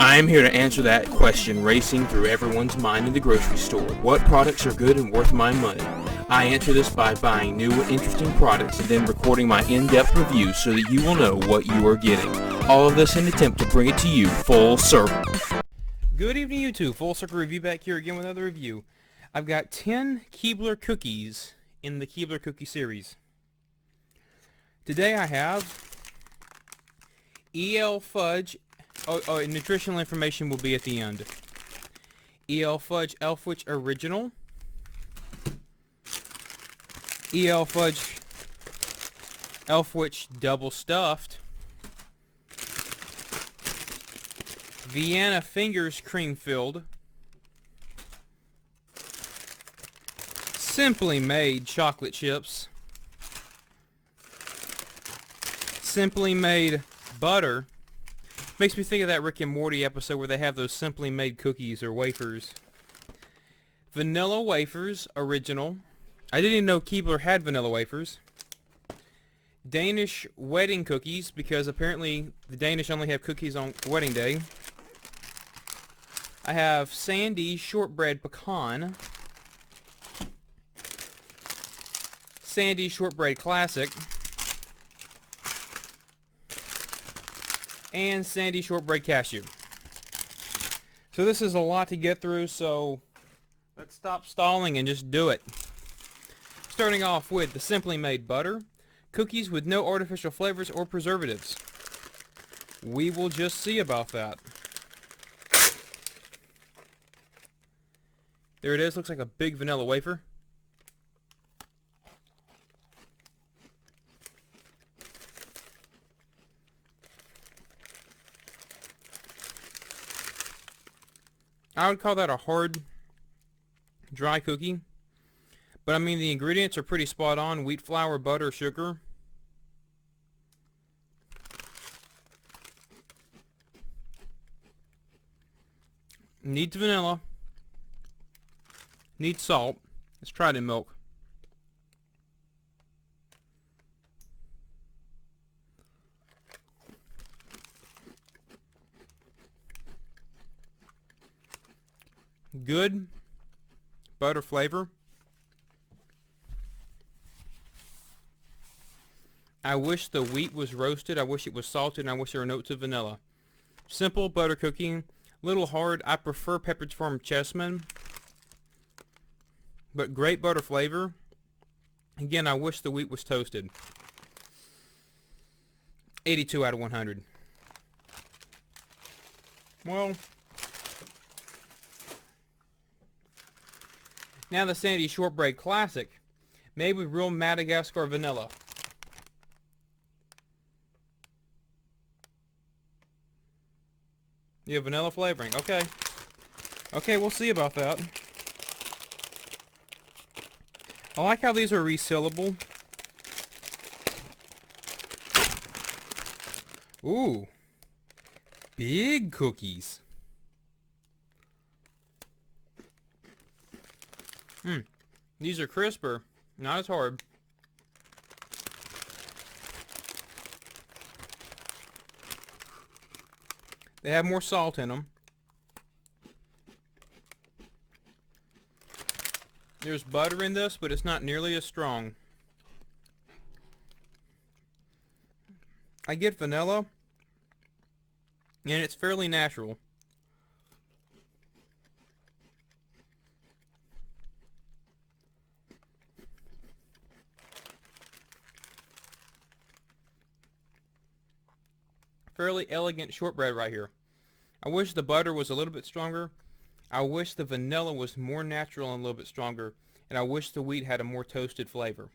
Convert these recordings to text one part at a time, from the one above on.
I am here to answer that question racing through everyone's mind in the grocery store. What products are good and worth my money? I answer this by buying new and interesting products and then recording my in-depth reviews so that you will know what you are getting. All of this in an attempt to bring it to you full circle. Good evening, YouTube. Full Circle Review back here again with another review. I've got 10 Keebler cookies in the Keebler cookie series. Today I have E.L Fudge. Nutritional information will be at the end. E.L Fudge Elfwich Original. E.L Fudge Elfwich Double Stuffed. Vienna Fingers Cream Filled. Simply Made Chocolate Chips. Simply Made Butter. Makes me think of that Rick and Morty episode where they have those Simply Made cookies or wafers. Vanilla Wafers Original. I didn't even know Keebler had vanilla wafers. Danish Wedding Cookies, because apparently the Danish only have cookies on wedding day. I have Sandies Shortbread Pecan. Sandies Shortbread Classic. And Sandies Shortbread Cashew. So this is a lot to get through, so let's stop stalling and just do it. Starting off with the Simply Made Butter. Cookies with no artificial flavors or preservatives. We will just see about that. There it is. Looks like a big vanilla wafer. I would call that a hard, dry cookie. But I mean, the ingredients are pretty spot on. Wheat flour, butter, sugar. Needs vanilla. Needs salt. Let's try it in milk. Good butter flavor. I wish the wheat was roasted. I wish it was salted, and I wish there were notes of vanilla. Simple butter cookie. Little hard. I prefer Pepperidge Farm Chessman. But great butter flavor. Again, I wish the wheat was toasted. 82 out of 100. Well, now the Sandies Shortbread Classic, made with real Madagascar vanilla. You have vanilla flavoring. Okay. Okay, we'll see about that. I like how these are resealable. Ooh. Big cookies. These are crisper, not as hard. They have more salt in them. There's butter in this, but it's not nearly as strong. I get vanilla, and it's fairly natural. Fairly elegant shortbread right here. I wish the butter was a little bit stronger. I wish the vanilla was more natural and a little bit stronger. And I wish the wheat had a more toasted flavor.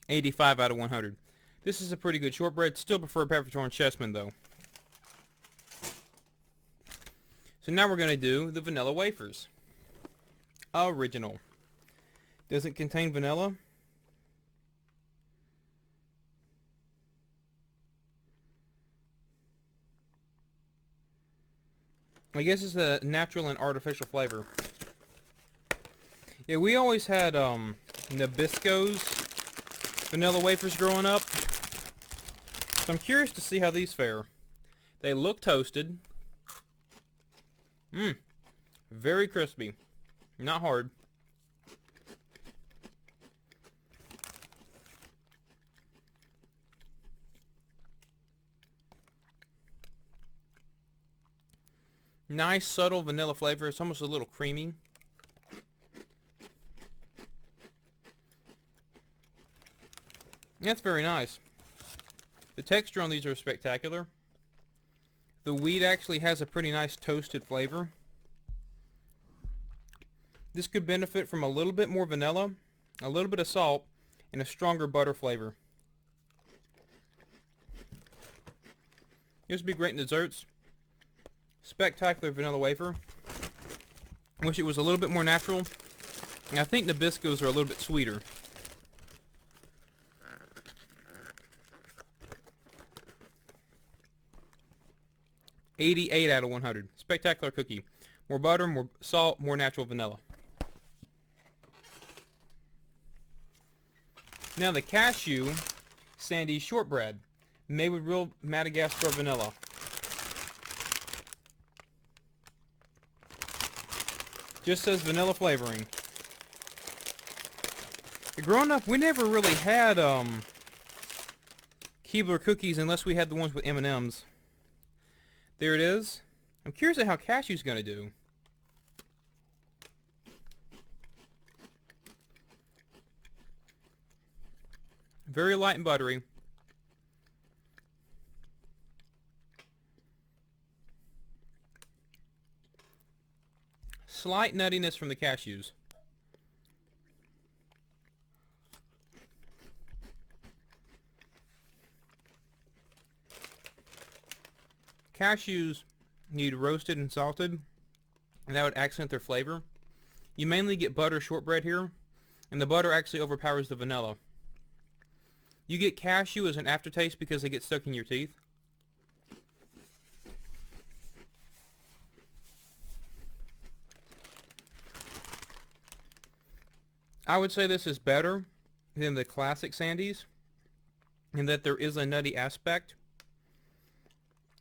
85 out of 100. This is a pretty good shortbread. Still prefer Pepperidge Farm Chessman though. So now we're going to do the vanilla wafers. Original. Does it contain vanilla? I guess it's a natural and artificial flavor. Yeah, we always had Nabisco's vanilla wafers growing up. So I'm curious to see how these fare. They look toasted. Very crispy. Not hard. Nice, subtle vanilla flavor. It's almost a little creamy. That's very nice. The texture on these are spectacular. The wheat actually has a pretty nice toasted flavor. This could benefit from a little bit more vanilla, a little bit of salt, and a stronger butter flavor. This would be great in desserts. Spectacular vanilla wafer. I wish it was a little bit more natural. And I think Nabiscos are a little bit sweeter. $88 out of 100. Spectacular cookie. More butter, more salt, more natural vanilla. Now the Cashew Sandies shortbread, made with real Madagascar vanilla. Just says vanilla flavoring. Growing up, we never really had Keebler cookies unless we had the ones with M&Ms. There it is. I'm curious at how Cashew's going to do. Very light and buttery. Slight nuttiness from the cashews. Cashews need roasted and salted, and that would accent their flavor. You mainly get butter shortbread here, and the butter actually overpowers the vanilla. You get cashew as an aftertaste because they get stuck in your teeth. I would say this is better than the classic Sandies, in that there is a nutty aspect,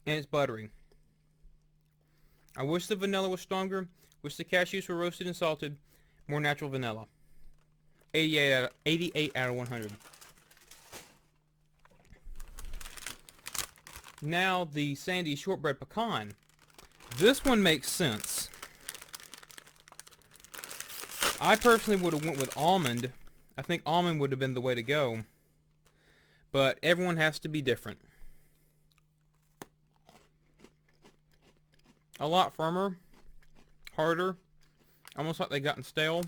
and it's buttery. I wish the vanilla was stronger, wish the cashews were roasted and salted, more natural vanilla. 88 out of 100. Now the Sandies shortbread pecan. This one makes sense. I personally would have went with almond. I think almond would have been the way to go. But everyone has to be different. A lot firmer, harder, almost like they gotten stale.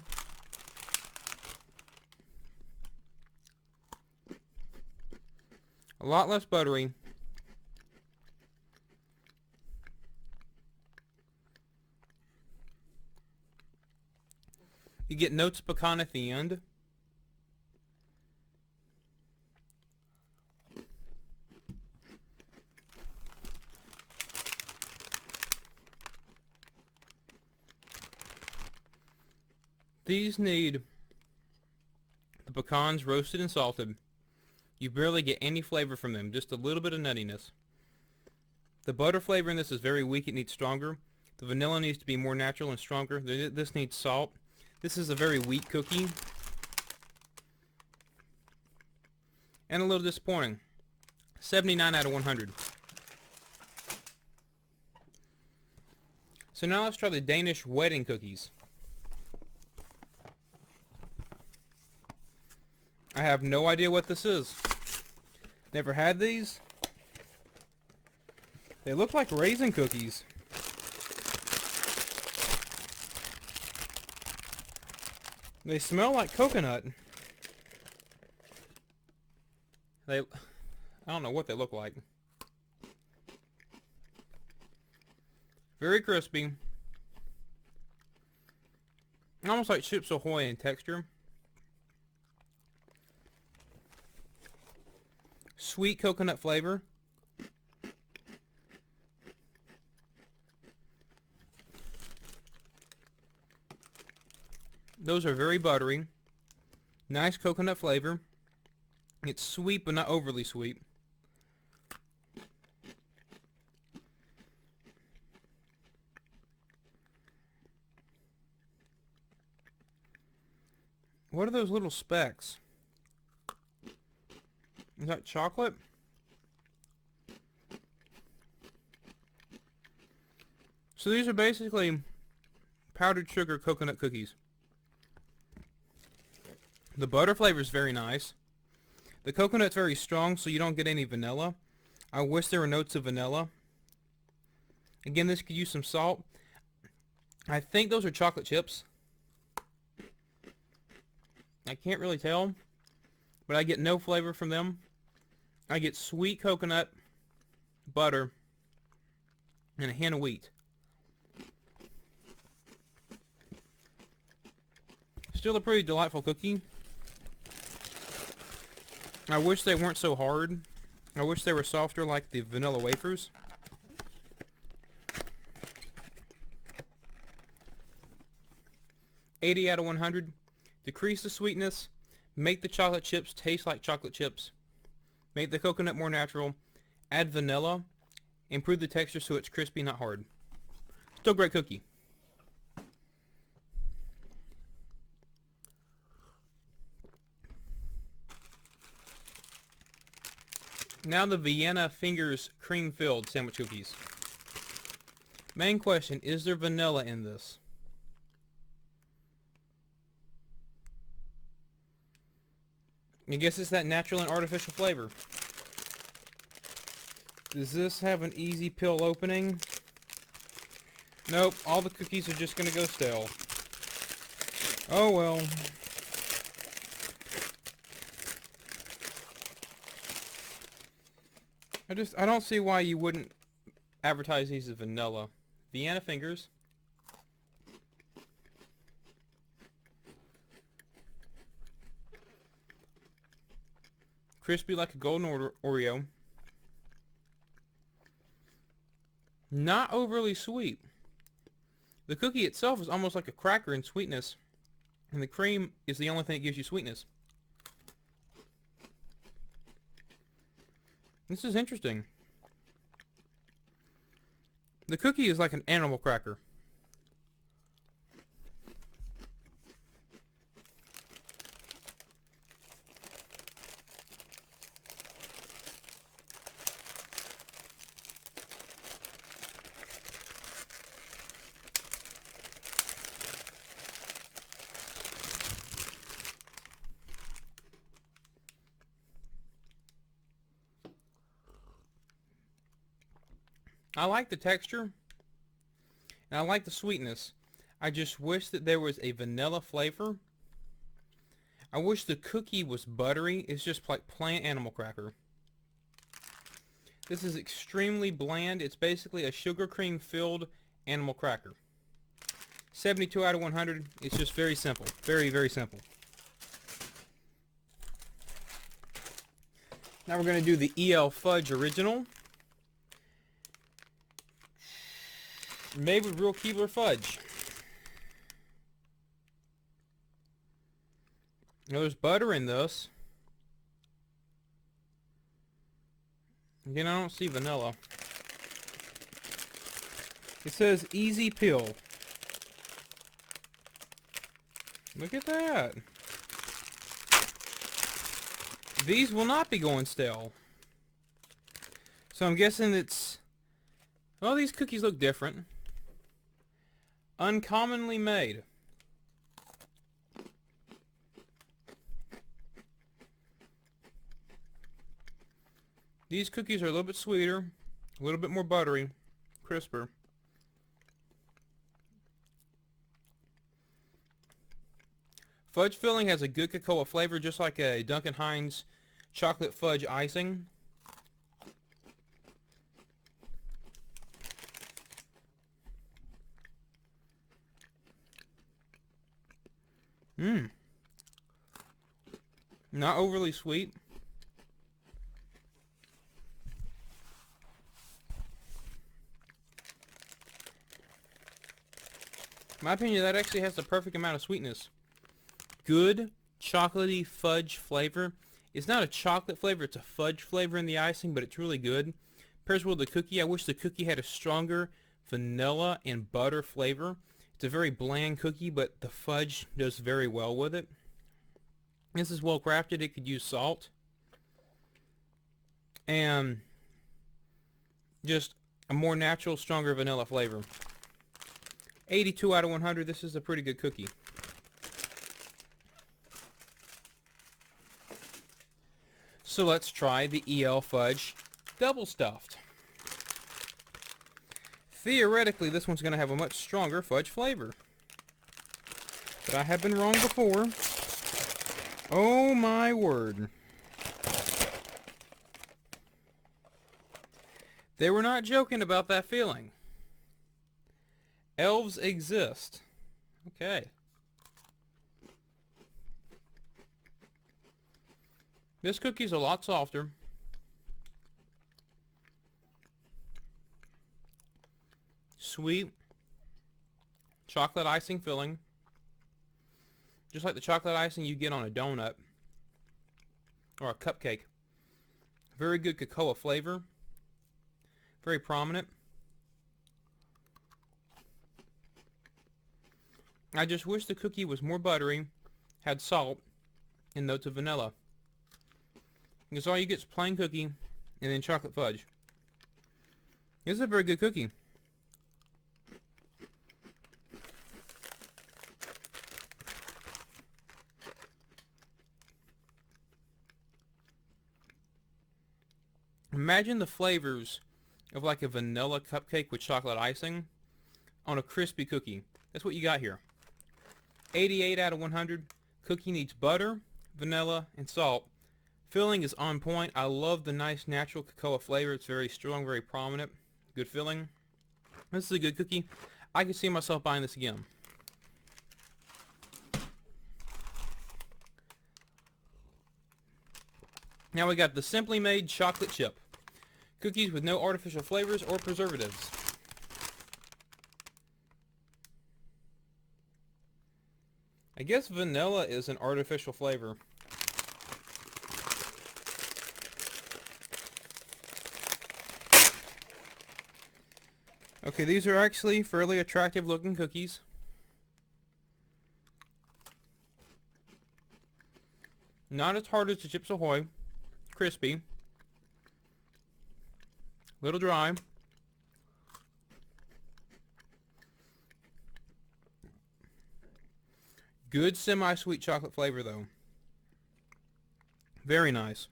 A lot less buttery. You get notes of pecan at the end. These need the pecans roasted and salted. You barely get any flavor from them, just a little bit of nuttiness. The butter flavor in this is very weak, it needs stronger. The vanilla needs to be more natural and stronger. This needs salt. This is a very weak cookie. And a little disappointing. 79 out of 100. So now let's try the Danish Wedding cookies. I have no idea what this is. Never had these. They look like raisin cookies. They smell like coconut. I don't know what they look like. Very crispy. Almost like Chips Ahoy in texture. Sweet coconut flavor. Those are very buttery. Nice coconut flavor. It's sweet but not overly sweet. What are those little specks? Is that chocolate? So these are basically powdered sugar coconut cookies. The butter flavor is very nice. The coconut's very strong, so you don't get any vanilla. I wish there were notes of vanilla. Again, this could use some salt. I think those are chocolate chips. I can't really tell, but I get no flavor from them. I get sweet coconut, butter, and a hint of wheat. Still a pretty delightful cookie. I wish they weren't so hard. I wish they were softer like the vanilla wafers. $80 out of 100. Decrease the sweetness. Make the chocolate chips taste like chocolate chips. Make the coconut more natural. Add vanilla. Improve the texture so it's crispy, not hard. Still great cookie. Now the Vienna Fingers cream-filled sandwich cookies. Main question, is there vanilla in this? I guess it's that natural and artificial flavor. Does this have an easy peel opening? Nope, all the cookies are just going to go stale. Oh well. I don't see why you wouldn't advertise these as vanilla. Vienna Fingers. Crispy like a golden Oreo. Not overly sweet. The cookie itself is almost like a cracker in sweetness, and the cream is the only thing that gives you sweetness. This is interesting. The cookie is like an animal cracker. I like the texture, and I like the sweetness. I just wish that there was a vanilla flavor. I wish the cookie was buttery. It's just like plain animal cracker. This is extremely bland. It's basically a sugar cream filled animal cracker. 72 out of 100. It's just very simple. Very, very simple. Now we're going to do the E.L Fudge Original. Made with real Keebler fudge. Now there's butter in this. Again, I don't see vanilla. It says easy peel. Look at that. These will not be going stale. So I'm guessing it's... Well, these cookies look different. Uncommonly made. These cookies are a little bit sweeter, a little bit more buttery, crisper. Fudge filling has a good cocoa flavor, just like a Duncan Hines chocolate fudge icing. Not overly sweet. In my opinion, that actually has the perfect amount of sweetness. Good chocolatey fudge flavor. It's not a chocolate flavor, it's a fudge flavor in the icing, but it's really good. Pairs well with the cookie. I wish the cookie had a stronger vanilla and butter flavor. It's a very bland cookie, but the fudge does very well with it. This is well crafted. It could use salt. And just a more natural, stronger vanilla flavor. 82 out of 100. This is a pretty good cookie. So let's try the E.L Fudge Double Stuffed. Theoretically, this one's going to have a much stronger fudge flavor. But I have been wrong before. Oh my word. They were not joking about that feeling. Elves exist. Okay. This cookie's a lot softer. Sweet. Chocolate icing filling. Just like the chocolate icing you get on a donut. Or a cupcake. Very good cocoa flavor. Very prominent. I just wish the cookie was more buttery, had salt, and notes of vanilla. Because all you get is plain cookie and then chocolate fudge. This is a very good cookie. Imagine the flavors of like a vanilla cupcake with chocolate icing on a crispy cookie. That's what you got here. 88 out of 100. Cookie needs butter, vanilla, and salt. Filling is on point. I love the nice natural cocoa flavor. It's very strong, very prominent. Good filling. This is a good cookie. I can see myself buying this again. Now we got the Simply Made Chocolate Chip. Cookies with no artificial flavors or preservatives. I guess vanilla is an artificial flavor. Okay, these are actually fairly attractive looking cookies. Not as hard as the Chips Ahoy. Crispy. Little dry. Good semi-sweet chocolate flavor though. Very nice.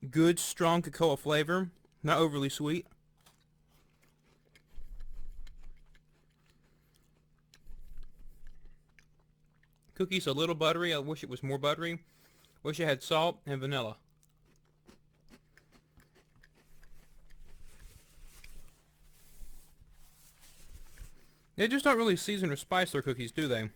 Good strong cocoa flavor. Not overly sweet. Cookie's a little buttery. I wish it was more buttery. Wish it had salt and vanilla. They just don't really season or spice their cookies, do they?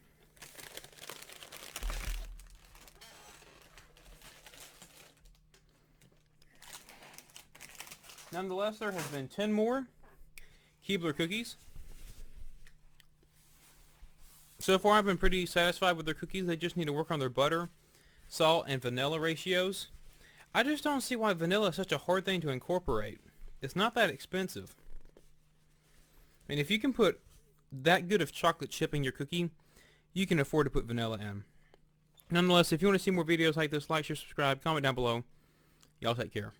Nonetheless, there has been 10 more Keebler cookies. So far, I've been pretty satisfied with their cookies. They just need to work on their butter, salt, and vanilla ratios. I just don't see why vanilla is such a hard thing to incorporate. It's not that expensive. I mean, if you can put that good of chocolate chip in your cookie, you can afford to put vanilla in. Nonetheless, if you want to see more videos like this, like, share, subscribe, comment down below. Y'all take care.